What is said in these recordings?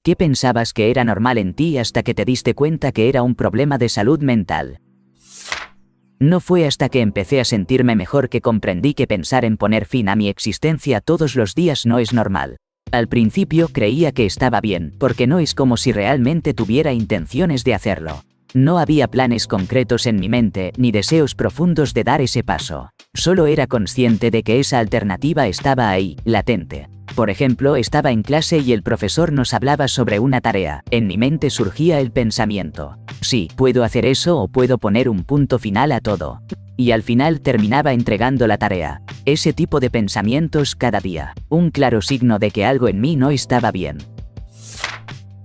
¿Qué pensabas que era normal en ti hasta que te diste cuenta que era un problema de salud mental? No fue hasta que empecé a sentirme mejor que comprendí que pensar en poner fin a mi existencia todos los días no es normal. Al principio creía que estaba bien, porque no es como si realmente tuviera intenciones de hacerlo. No había planes concretos en mi mente, ni deseos profundos de dar ese paso. Solo era consciente de que esa alternativa estaba ahí, latente. Por ejemplo, estaba en clase y el profesor nos hablaba sobre una tarea. En mi mente surgía el pensamiento: sí, puedo hacer eso o puedo poner un punto final a todo. Y al final terminaba entregando la tarea. Ese tipo de pensamientos cada día. Un claro signo de que algo en mí no estaba bien.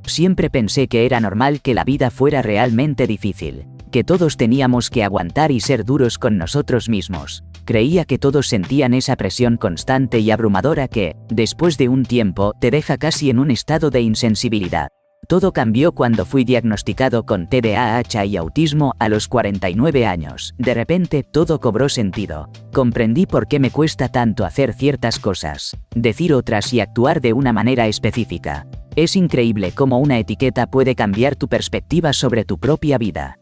Siempre pensé que era normal que la vida fuera realmente difícil, que todos teníamos que aguantar y ser duros con nosotros mismos. Creía que todos sentían esa presión constante y abrumadora que, después de un tiempo, te deja casi en un estado de insensibilidad. Todo cambió cuando fui diagnosticado con TDAH y autismo a los 49 años. De repente, todo cobró sentido. Comprendí por qué me cuesta tanto hacer ciertas cosas, decir otras y actuar de una manera específica. Es increíble cómo una etiqueta puede cambiar tu perspectiva sobre tu propia vida.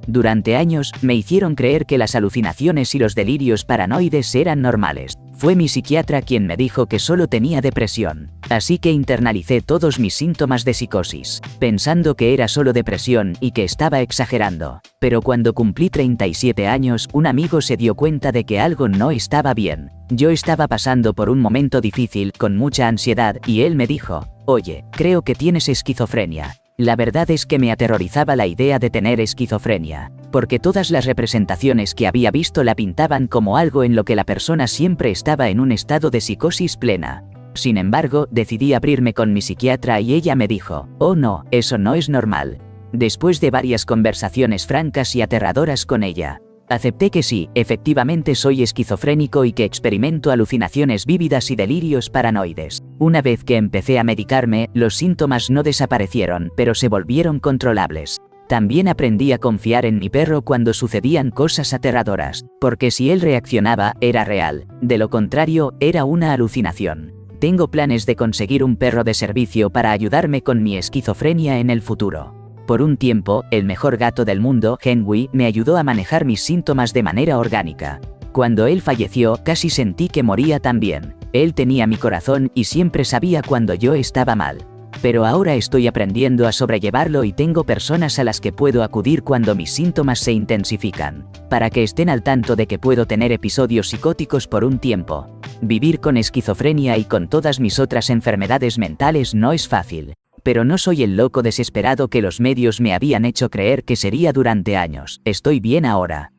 Durante años, me hicieron creer que las alucinaciones y los delirios paranoides eran normales. Fue mi psiquiatra quien me dijo que solo tenía depresión. Así que internalicé todos mis síntomas de psicosis, pensando que era solo depresión y que estaba exagerando. Pero cuando cumplí 37 años, un amigo se dio cuenta de que algo no estaba bien. Yo estaba pasando por un momento difícil, con mucha ansiedad, y él me dijo: oye, creo que tienes esquizofrenia. La verdad es que me aterrorizaba la idea de tener esquizofrenia, porque todas las representaciones que había visto la pintaban como algo en lo que la persona siempre estaba en un estado de psicosis plena. Sin embargo, decidí abrirme con mi psiquiatra y ella me dijo: oh no, eso no es normal. Después de varias conversaciones francas y aterradoras con ella, acepté que sí, efectivamente soy esquizofrénico y que experimento alucinaciones vívidas y delirios paranoides. Una vez que empecé a medicarme, los síntomas no desaparecieron, pero se volvieron controlables. También aprendí a confiar en mi perro cuando sucedían cosas aterradoras, porque si él reaccionaba, era real. De lo contrario, era una alucinación. Tengo planes de conseguir un perro de servicio para ayudarme con mi esquizofrenia en el futuro. Por un tiempo, el mejor gato del mundo, Henry, me ayudó a manejar mis síntomas de manera orgánica. Cuando él falleció, casi sentí que moría también. Él tenía mi corazón y siempre sabía cuando yo estaba mal. Pero ahora estoy aprendiendo a sobrellevarlo y tengo personas a las que puedo acudir cuando mis síntomas se intensifican, para que estén al tanto de que puedo tener episodios psicóticos por un tiempo. Vivir con esquizofrenia y con todas mis otras enfermedades mentales no es fácil. Pero no soy el loco desesperado que los medios me habían hecho creer que sería durante años. Estoy bien ahora.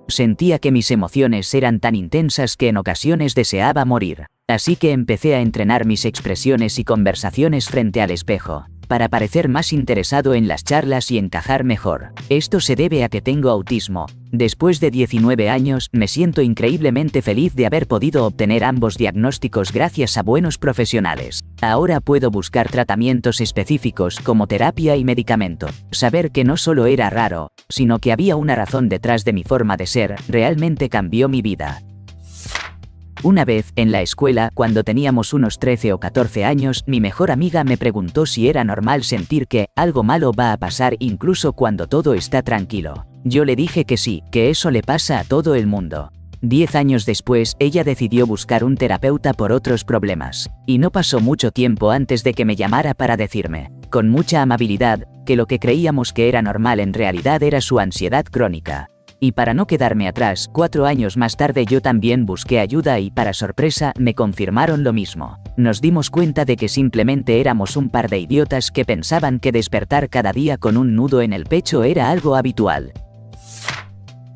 Sentía que mis emociones eran tan intensas que en ocasiones deseaba morir. Así que empecé a entrenar mis expresiones y conversaciones frente al espejo, para parecer más interesado en las charlas y encajar mejor. Esto se debe a que tengo autismo. Después de 19 años, me siento increíblemente feliz de haber podido obtener ambos diagnósticos gracias a buenos profesionales. Ahora puedo buscar tratamientos específicos como terapia y medicamento. Saber que no solo era raro, sino que había una razón detrás de mi forma de ser, realmente cambió mi vida. Una vez, en la escuela, cuando teníamos unos 13 o 14 años, mi mejor amiga me preguntó si era normal sentir que algo malo va a pasar incluso cuando todo está tranquilo. Yo le dije que sí, que eso le pasa a todo el mundo. 10 años después, ella decidió buscar un terapeuta por otros problemas. Y no pasó mucho tiempo antes de que me llamara para decirme, con mucha amabilidad, que lo que creíamos que era normal en realidad era su ansiedad crónica. Y para no quedarme atrás, 4 años más tarde yo también busqué ayuda y, para sorpresa, me confirmaron lo mismo. Nos dimos cuenta de que simplemente éramos un par de idiotas que pensaban que despertar cada día con un nudo en el pecho era algo habitual.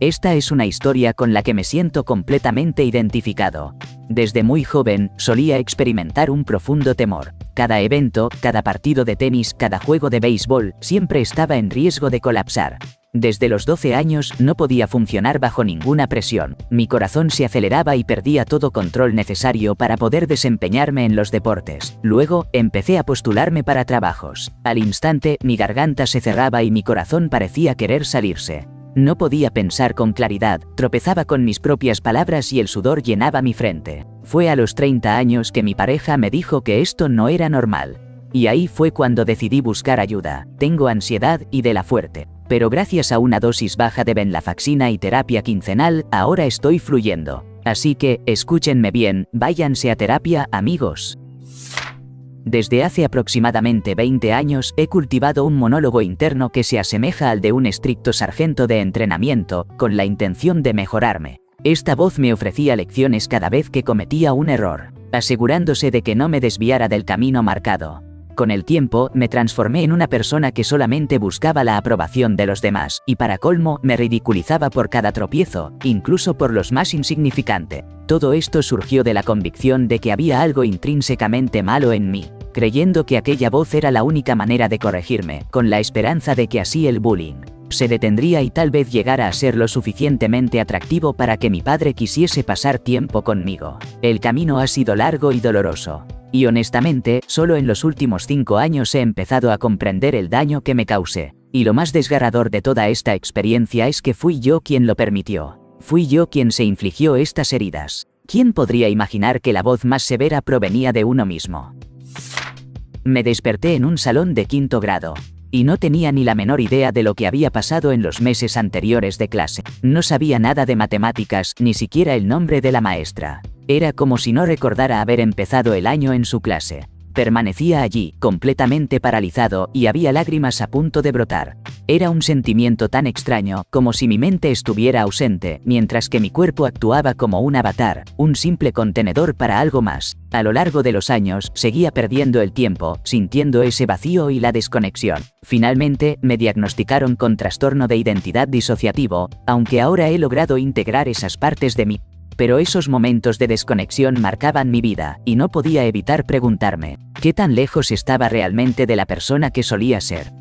Esta es una historia con la que me siento completamente identificado. Desde muy joven, solía experimentar un profundo temor. Cada evento, cada partido de tenis, cada juego de béisbol, siempre estaba en riesgo de colapsar. Desde los 12 años no podía funcionar bajo ninguna presión. Mi corazón se aceleraba y perdía todo control necesario para poder desempeñarme en los deportes. Luego, empecé a postularme para trabajos. Al instante, mi garganta se cerraba y mi corazón parecía querer salirse. No podía pensar con claridad, tropezaba con mis propias palabras y el sudor llenaba mi frente. Fue a los 30 años que mi pareja me dijo que esto no era normal. Y ahí fue cuando decidí buscar ayuda. Tengo ansiedad y de la fuerte. Pero gracias a una dosis baja de venlafaxina y terapia quincenal, ahora estoy fluyendo. Así que, escúchenme bien, váyanse a terapia, amigos. Desde hace aproximadamente 20 años he cultivado un monólogo interno que se asemeja al de un estricto sargento de entrenamiento, con la intención de mejorarme. Esta voz me ofrecía lecciones cada vez que cometía un error, asegurándose de que no me desviara del camino marcado. Con el tiempo, me transformé en una persona que solamente buscaba la aprobación de los demás, y para colmo, me ridiculizaba por cada tropiezo, incluso por los más insignificantes. Todo esto surgió de la convicción de que había algo intrínsecamente malo en mí, creyendo que aquella voz era la única manera de corregirme, con la esperanza de que así el bullying se detendría y tal vez llegara a ser lo suficientemente atractivo para que mi padre quisiese pasar tiempo conmigo. El camino ha sido largo y doloroso. Y honestamente, solo en los últimos 5 años he empezado a comprender el daño que me causé. Y lo más desgarrador de toda esta experiencia es que fui yo quien lo permitió. Fui yo quien se infligió estas heridas. ¿Quién podría imaginar que la voz más severa provenía de uno mismo? Me desperté en un salón de 5º grado. Y no tenía ni la menor idea de lo que había pasado en los meses anteriores de clase. No sabía nada de matemáticas, ni siquiera el nombre de la maestra. Era como si no recordara haber empezado el año en su clase. Permanecía allí, completamente paralizado, y había lágrimas a punto de brotar. Era un sentimiento tan extraño, como si mi mente estuviera ausente, mientras que mi cuerpo actuaba como un avatar, un simple contenedor para algo más. A lo largo de los años, seguía perdiendo el tiempo, sintiendo ese vacío y la desconexión. Finalmente, me diagnosticaron con trastorno de identidad disociativo, aunque ahora he logrado integrar esas partes de mí. Pero esos momentos de desconexión marcaban mi vida, y no podía evitar preguntarme, ¿qué tan lejos estaba realmente de la persona que solía ser?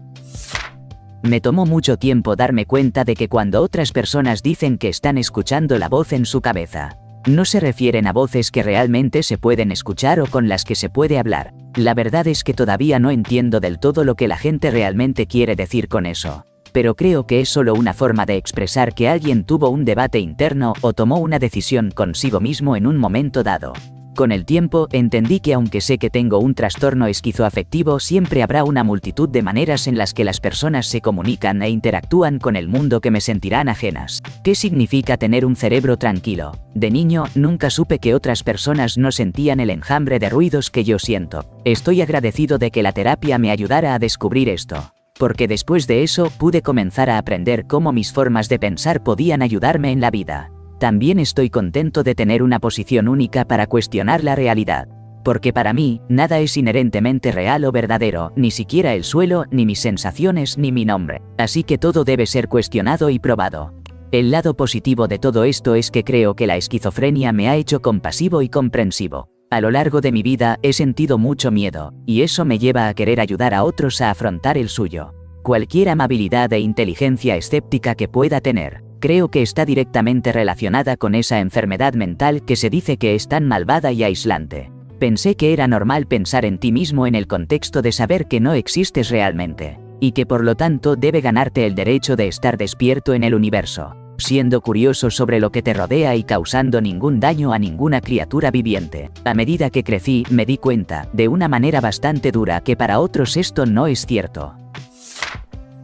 Me tomó mucho tiempo darme cuenta de que cuando otras personas dicen que están escuchando la voz en su cabeza, no se refieren a voces que realmente se pueden escuchar o con las que se puede hablar. La verdad es que todavía no entiendo del todo lo que la gente realmente quiere decir con eso. Pero creo que es solo una forma de expresar que alguien tuvo un debate interno o tomó una decisión consigo mismo en un momento dado. Con el tiempo, entendí que aunque sé que tengo un trastorno esquizoafectivo, siempre habrá una multitud de maneras en las que las personas se comunican e interactúan con el mundo que me sentirán ajenas. ¿Qué significa tener un cerebro tranquilo? De niño, nunca supe que otras personas no sentían el enjambre de ruidos que yo siento. Estoy agradecido de que la terapia me ayudara a descubrir esto. Porque después de eso pude comenzar a aprender cómo mis formas de pensar podían ayudarme en la vida. También estoy contento de tener una posición única para cuestionar la realidad. Porque para mí, nada es inherentemente real o verdadero, ni siquiera el suelo, ni mis sensaciones, ni mi nombre. Así que todo debe ser cuestionado y probado. El lado positivo de todo esto es que creo que la esquizofrenia me ha hecho compasivo y comprensivo. A lo largo de mi vida he sentido mucho miedo, y eso me lleva a querer ayudar a otros a afrontar el suyo. Cualquier amabilidad e inteligencia escéptica que pueda tener, creo que está directamente relacionada con esa enfermedad mental que se dice que es tan malvada y aislante. Pensé que era normal pensar en ti mismo en el contexto de saber que no existes realmente, y que por lo tanto debe ganarte el derecho de estar despierto en el universo, siendo curioso sobre lo que te rodea y causando ningún daño a ninguna criatura viviente. A medida que crecí, me di cuenta, de una manera bastante dura, que para otros esto no es cierto.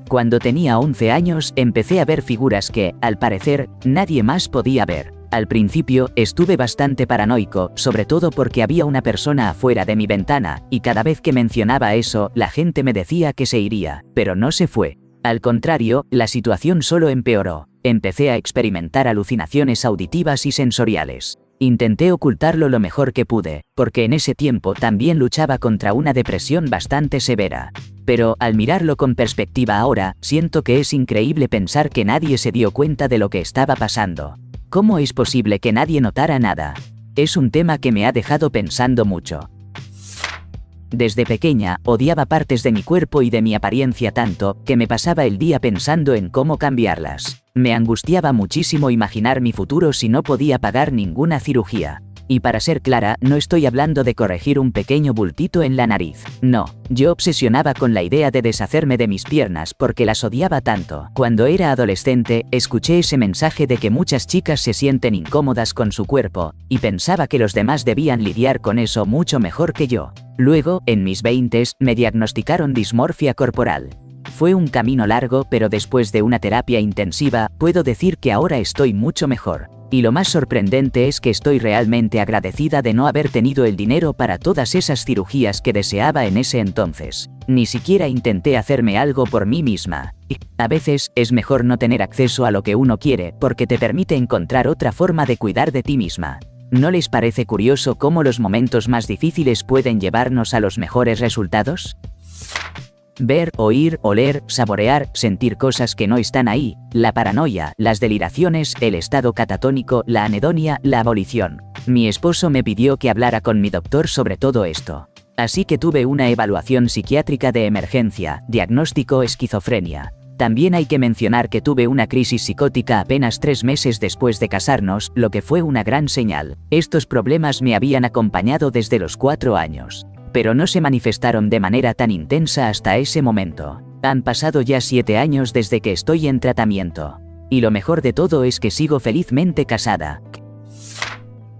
Cuando tenía 11 años, empecé a ver figuras que, al parecer, nadie más podía ver. Al principio, estuve bastante paranoico, sobre todo porque había una persona afuera de mi ventana, y cada vez que mencionaba eso, la gente me decía que se iría, pero no se fue. Al contrario, la situación solo empeoró. Empecé a experimentar alucinaciones auditivas y sensoriales. Intenté ocultarlo lo mejor que pude, porque en ese tiempo también luchaba contra una depresión bastante severa. Pero, al mirarlo con perspectiva ahora, siento que es increíble pensar que nadie se dio cuenta de lo que estaba pasando. ¿Cómo es posible que nadie notara nada? Es un tema que me ha dejado pensando mucho. Desde pequeña, odiaba partes de mi cuerpo y de mi apariencia tanto, que me pasaba el día pensando en cómo cambiarlas. Me angustiaba muchísimo imaginar mi futuro si no podía pagar ninguna cirugía. Y para ser clara, no estoy hablando de corregir un pequeño bultito en la nariz. No, yo obsesionaba con la idea de deshacerme de mis piernas porque las odiaba tanto. Cuando era adolescente, escuché ese mensaje de que muchas chicas se sienten incómodas con su cuerpo, y pensaba que los demás debían lidiar con eso mucho mejor que yo. Luego, en mis 20s, me diagnosticaron dismorfia corporal. Fue un camino largo, pero después de una terapia intensiva, puedo decir que ahora estoy mucho mejor. Y lo más sorprendente es que estoy realmente agradecida de no haber tenido el dinero para todas esas cirugías que deseaba en ese entonces. Ni siquiera intenté hacerme algo por mí misma. Y a veces es mejor no tener acceso a lo que uno quiere porque te permite encontrar otra forma de cuidar de ti misma. ¿No les parece curioso cómo los momentos más difíciles pueden llevarnos a los mejores resultados? Ver, oír, oler, saborear, sentir cosas que no están ahí, la paranoia, las deliraciones, el estado catatónico, la anedonia, la abolición. Mi esposo me pidió que hablara con mi doctor sobre todo esto. Así que tuve una evaluación psiquiátrica de emergencia, diagnóstico esquizofrenia. También hay que mencionar que tuve una crisis psicótica apenas 3 meses después de casarnos, lo que fue una gran señal. Estos problemas me habían acompañado desde los 4 años. Pero no se manifestaron de manera tan intensa hasta ese momento. Han pasado ya 7 años desde que estoy en tratamiento. Y lo mejor de todo es que sigo felizmente casada.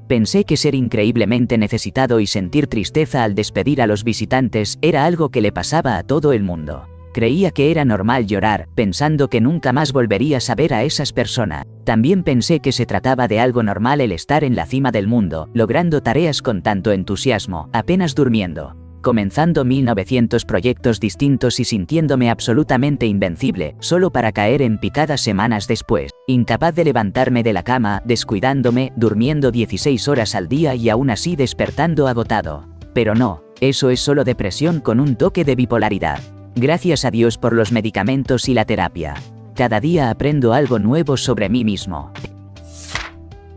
Pensé que ser increíblemente necesitado y sentir tristeza al despedir a los visitantes era algo que le pasaba a todo el mundo. Creía que era normal llorar, pensando que nunca más volverías a ver a esas personas. También pensé que se trataba de algo normal el estar en la cima del mundo, logrando tareas con tanto entusiasmo, apenas durmiendo, comenzando 1900 proyectos distintos y sintiéndome absolutamente invencible, solo para caer en picada semanas después, incapaz de levantarme de la cama, descuidándome, durmiendo 16 horas al día y aún así despertando agotado. Pero no, eso es solo depresión con un toque de bipolaridad. Gracias a Dios por los medicamentos y la terapia. Cada día aprendo algo nuevo sobre mí mismo.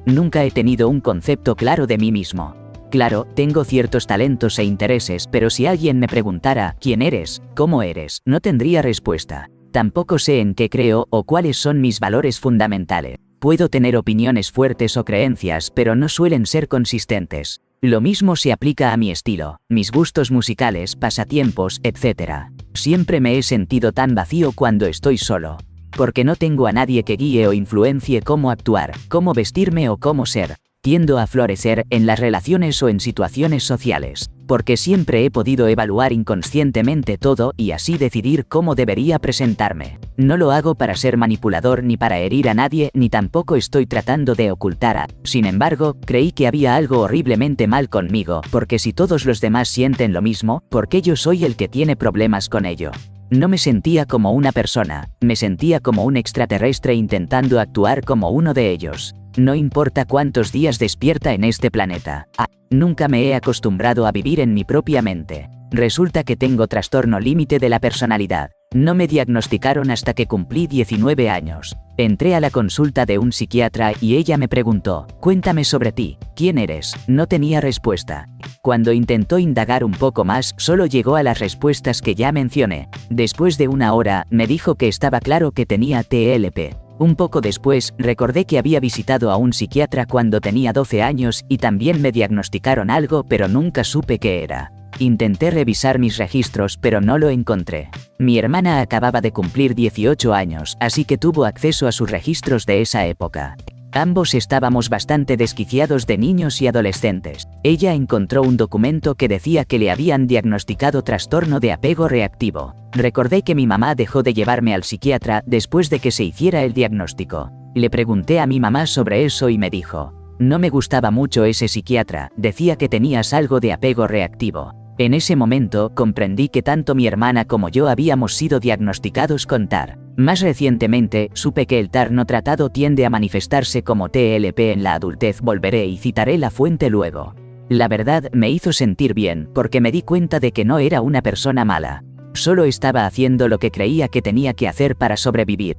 Nunca he tenido un concepto claro de mí mismo. Claro, tengo ciertos talentos e intereses, pero si alguien me preguntara ¿quién eres? ¿Cómo eres? No tendría respuesta. Tampoco sé en qué creo o cuáles son mis valores fundamentales. Puedo tener opiniones fuertes o creencias, pero no suelen ser consistentes. Lo mismo se aplica a mi estilo, mis gustos musicales, pasatiempos, etc. Siempre me he sentido tan vacío cuando estoy solo. Porque no tengo a nadie que guíe o influencie cómo actuar, cómo vestirme o cómo ser. Tiendo a florecer en las relaciones o en situaciones sociales. Porque siempre he podido evaluar inconscientemente todo y así decidir cómo debería presentarme. No lo hago para ser manipulador ni para herir a nadie, ni tampoco estoy tratando de ocultar a. Sin embargo, creí que había algo horriblemente mal conmigo, porque si todos los demás sienten lo mismo, ¿por qué yo soy el que tiene problemas con ello? No me sentía como una persona, me sentía como un extraterrestre intentando actuar como uno de ellos. No importa cuántos días despierta en este planeta. Nunca me he acostumbrado a vivir en mi propia mente. Resulta que tengo trastorno límite de la personalidad. No me diagnosticaron hasta que cumplí 19 años. Entré a la consulta de un psiquiatra y ella me preguntó, cuéntame sobre ti, ¿quién eres? No tenía respuesta. Cuando intentó indagar un poco más, solo llegó a las respuestas que ya mencioné. Después de 1 hora, me dijo que estaba claro que tenía TLP. Un poco después, recordé que había visitado a un psiquiatra cuando tenía 12 años y también me diagnosticaron algo, pero nunca supe qué era. Intenté revisar mis registros, pero no lo encontré. Mi hermana acababa de cumplir 18 años, así que tuvo acceso a sus registros de esa época. Ambos estábamos bastante desquiciados de niños y adolescentes. Ella encontró un documento que decía que le habían diagnosticado trastorno de apego reactivo. Recordé que mi mamá dejó de llevarme al psiquiatra después de que se hiciera el diagnóstico. Le pregunté a mi mamá sobre eso y me dijo, no me gustaba mucho ese psiquiatra, decía que tenías algo de apego reactivo. En ese momento comprendí que tanto mi hermana como yo habíamos sido diagnosticados con TAR. Más recientemente, supe que el TAR no tratado tiende a manifestarse como TLP en la adultez. Volveré y citaré la fuente luego. La verdad me hizo sentir bien, porque me di cuenta de que no era una persona mala. Solo estaba haciendo lo que creía que tenía que hacer para sobrevivir.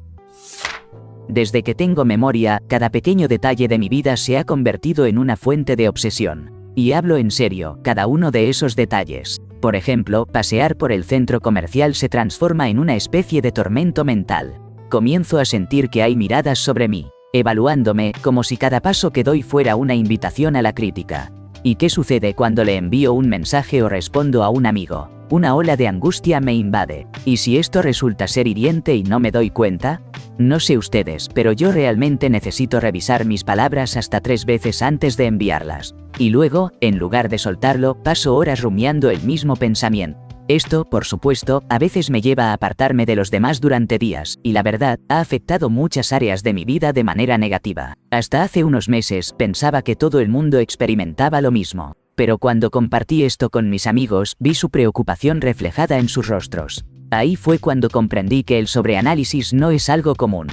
Desde que tengo memoria, cada pequeño detalle de mi vida se ha convertido en una fuente de obsesión. Y hablo en serio, cada uno de esos detalles. Por ejemplo, pasear por el centro comercial se transforma en una especie de tormento mental. Comienzo a sentir que hay miradas sobre mí. evaluándome como si cada paso que doy fuera una invitación a la crítica. ¿Y qué sucede cuando le envío un mensaje o respondo a un amigo? Una ola de angustia me invade. ¿Y si esto resulta ser hiriente y no me doy cuenta? No sé ustedes, pero yo realmente necesito revisar mis palabras hasta 3 veces antes de enviarlas. Y luego, en lugar de soltarlo, paso horas rumiando el mismo pensamiento. Esto, por supuesto, a veces me lleva a apartarme de los demás durante días, y la verdad, ha afectado muchas áreas de mi vida de manera negativa. Hasta hace unos meses pensaba que todo el mundo experimentaba lo mismo. Pero cuando compartí esto con mis amigos, vi su preocupación reflejada en sus rostros. Ahí fue cuando comprendí que el sobreanálisis no es algo común.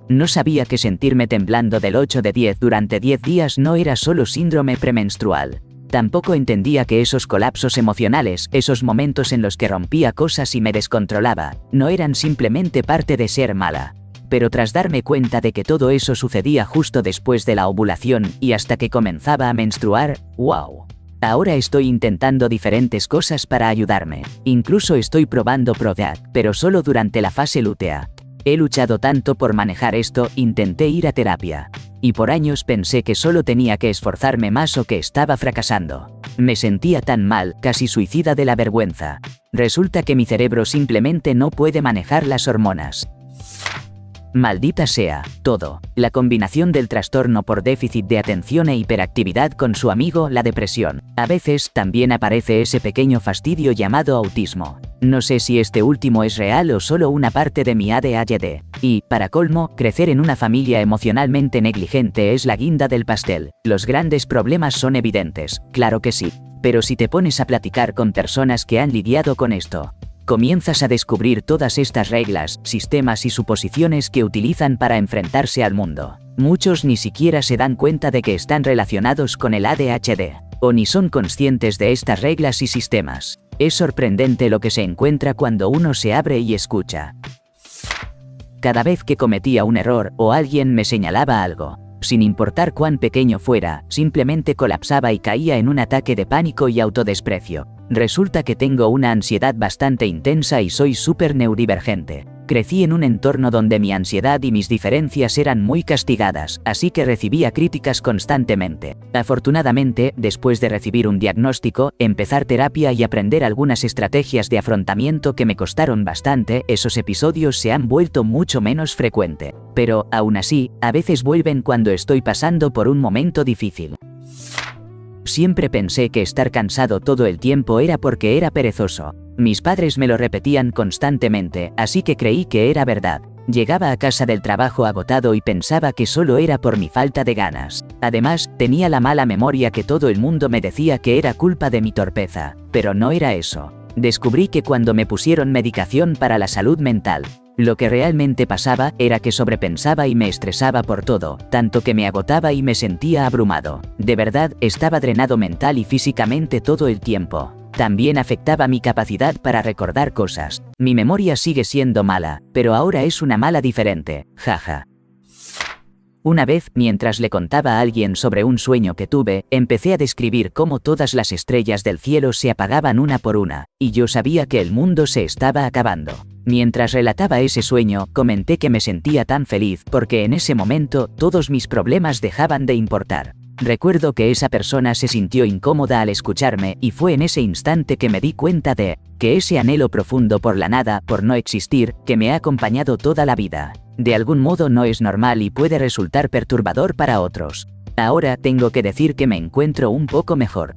No sabía que sentirme temblando del 8 de 10 durante 10 días no era solo síndrome premenstrual. Tampoco entendía que esos colapsos emocionales, esos momentos en los que rompía cosas y me descontrolaba, no eran simplemente parte de ser mala. Pero tras darme cuenta de que todo eso sucedía justo después de la ovulación y hasta que comenzaba a menstruar, ¡wow! Ahora estoy intentando diferentes cosas para ayudarme. Incluso estoy probando Prozac, pero solo durante la fase lútea. He luchado tanto por manejar esto, intenté ir a terapia. Y por años pensé que solo tenía que esforzarme más o que estaba fracasando. Me sentía tan mal, casi suicida de la vergüenza. Resulta que mi cerebro simplemente no puede manejar las hormonas. Maldita sea, todo. La combinación del trastorno por déficit de atención e hiperactividad con su amigo, la depresión. A veces también aparece ese pequeño fastidio llamado autismo. No sé si este último es real o solo una parte de mi ADHD. Y, para colmo, crecer en una familia emocionalmente negligente es la guinda del pastel. Los grandes problemas son evidentes, claro que sí. Pero si te pones a platicar con personas que han lidiado con esto, comienzas a descubrir todas estas reglas, sistemas y suposiciones que utilizan para enfrentarse al mundo. Muchos ni siquiera se dan cuenta de que están relacionados con el ADHD, o ni son conscientes de estas reglas y sistemas. Es sorprendente lo que se encuentra cuando uno se abre y escucha. Cada vez que cometía un error o alguien me señalaba algo, sin importar cuán pequeño fuera, simplemente colapsaba y caía en un ataque de pánico y autodesprecio. Resulta que tengo una ansiedad bastante intensa y soy súper neurodivergente. Crecí en un entorno donde mi ansiedad y mis diferencias eran muy castigadas, así que recibía críticas constantemente. Afortunadamente, después de recibir un diagnóstico, empezar terapia y aprender algunas estrategias de afrontamiento que me costaron bastante, esos episodios se han vuelto mucho menos frecuentes. Pero, aún así, a veces vuelven cuando estoy pasando por un momento difícil. Siempre pensé que estar cansado todo el tiempo era porque era perezoso. Mis padres me lo repetían constantemente, así que creí que era verdad. Llegaba a casa del trabajo agotado y pensaba que solo era por mi falta de ganas. Además, tenía la mala memoria que todo el mundo me decía que era culpa de mi torpeza, pero no era eso. Descubrí que cuando me pusieron medicación para la salud mental, lo que realmente pasaba era que sobrepensaba y me estresaba por todo, tanto que me agotaba y me sentía abrumado. De verdad, estaba drenado mental y físicamente todo el tiempo. También afectaba mi capacidad para recordar cosas. Mi memoria sigue siendo mala, pero ahora es una mala diferente, jaja. Una vez, mientras le contaba a alguien sobre un sueño que tuve, empecé a describir cómo todas las estrellas del cielo se apagaban una por una, y yo sabía que el mundo se estaba acabando. Mientras relataba ese sueño, comenté que me sentía tan feliz porque en ese momento todos mis problemas dejaban de importar. Recuerdo que esa persona se sintió incómoda al escucharme y fue en ese instante que me di cuenta de que ese anhelo profundo por la nada, por no existir, que me ha acompañado toda la vida, de algún modo no es normal y puede resultar perturbador para otros. Ahora tengo que decir que me encuentro un poco mejor.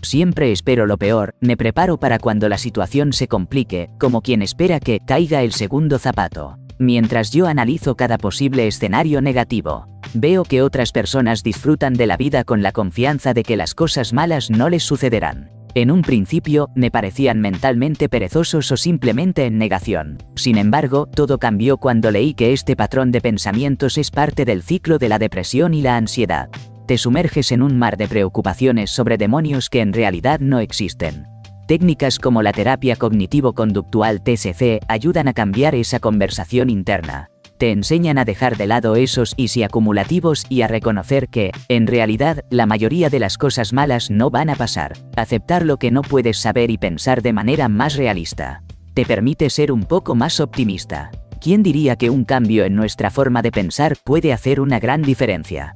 Siempre espero lo peor, me preparo para cuando la situación se complique, como quien espera que caiga el segundo zapato. Mientras yo analizo cada posible escenario negativo, veo que otras personas disfrutan de la vida con la confianza de que las cosas malas no les sucederán. En un principio, me parecían mentalmente perezosos o simplemente en negación. Sin embargo, todo cambió cuando leí que este patrón de pensamientos es parte del ciclo de la depresión y la ansiedad. Te sumerges en un mar de preocupaciones sobre demonios que en realidad no existen. Técnicas como la terapia cognitivo-conductual TCC ayudan a cambiar esa conversación interna. Te enseñan a dejar de lado esos y si acumulativos y a reconocer que, en realidad, la mayoría de las cosas malas no van a pasar. Aceptar lo que no puedes saber y pensar de manera más realista. Te permite ser un poco más optimista. ¿Quién diría que un cambio en nuestra forma de pensar puede hacer una gran diferencia?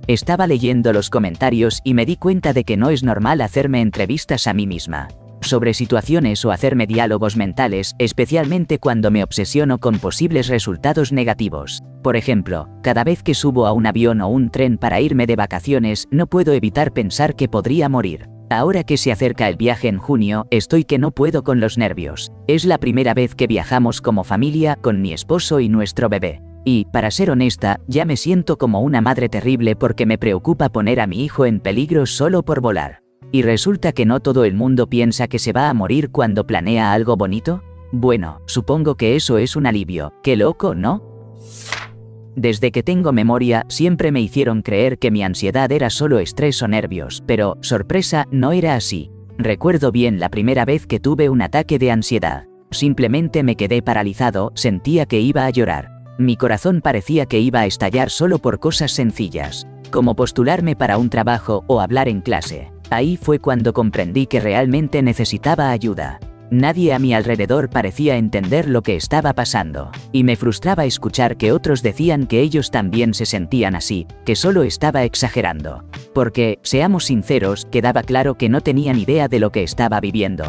Estaba leyendo los comentarios y me di cuenta de que no es normal hacerme entrevistas a mí misma sobre situaciones o hacerme diálogos mentales, especialmente cuando me obsesiono con posibles resultados negativos. Por ejemplo, cada vez que subo a un avión o un tren para irme de vacaciones, no puedo evitar pensar que podría morir. Ahora que se acerca el viaje en junio, estoy que no puedo con los nervios. Es la primera vez que viajamos como familia, con mi esposo y nuestro bebé. Y, para ser honesta, ya me siento como una madre terrible porque me preocupa poner a mi hijo en peligro solo por volar. ¿Y resulta que no todo el mundo piensa que se va a morir cuando planea algo bonito? Bueno, supongo que eso es un alivio. ¡Qué loco!, ¿no? Desde que tengo memoria, siempre me hicieron creer que mi ansiedad era solo estrés o nervios, pero, sorpresa, no era así. Recuerdo bien la primera vez que tuve un ataque de ansiedad. Simplemente me quedé paralizado, sentía que iba a llorar. Mi corazón parecía que iba a estallar solo por cosas sencillas, como postularme para un trabajo o hablar en clase. Ahí fue cuando comprendí que realmente necesitaba ayuda. Nadie a mi alrededor parecía entender lo que estaba pasando, y me frustraba escuchar que otros decían que ellos también se sentían así, que solo estaba exagerando. Porque, seamos sinceros, quedaba claro que no tenían idea de lo que estaba viviendo.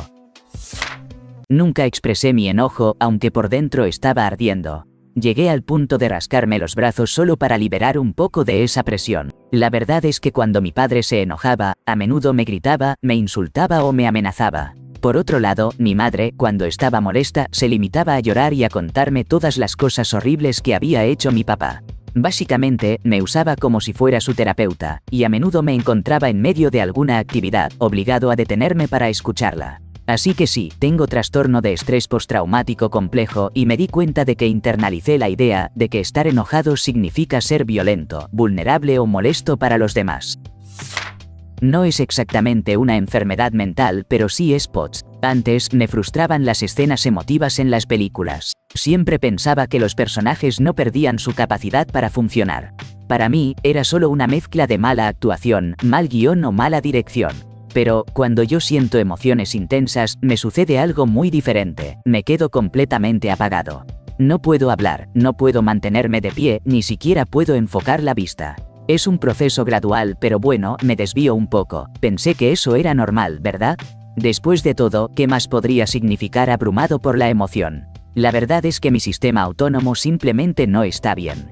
Nunca expresé mi enojo, aunque por dentro estaba ardiendo. Llegué al punto de rascarme los brazos solo para liberar un poco de esa presión. La verdad es que cuando mi padre se enojaba, a menudo me gritaba, me insultaba o me amenazaba. Por otro lado, mi madre, cuando estaba molesta, se limitaba a llorar y a contarme todas las cosas horribles que había hecho mi papá. Básicamente, me usaba como si fuera su terapeuta, y a menudo me encontraba en medio de alguna actividad, obligado a detenerme para escucharla. Así que sí, tengo trastorno de estrés postraumático complejo y me di cuenta de que internalicé la idea de que estar enojado significa ser violento, vulnerable o molesto para los demás. No es exactamente una enfermedad mental, pero sí es POTS. Antes, me frustraban las escenas emotivas en las películas. Siempre pensaba que los personajes no perdían su capacidad para funcionar. Para mí, era solo una mezcla de mala actuación, mal guión o mala dirección. Pero, cuando yo siento emociones intensas, me sucede algo muy diferente. Me quedo completamente apagado. No puedo hablar, no puedo mantenerme de pie, ni siquiera puedo enfocar la vista. Es un proceso gradual, pero bueno, me desvío un poco. Pensé que eso era normal, ¿verdad? Después de todo, ¿qué más podría significar abrumado por la emoción? La verdad es que mi sistema autónomo simplemente no está bien.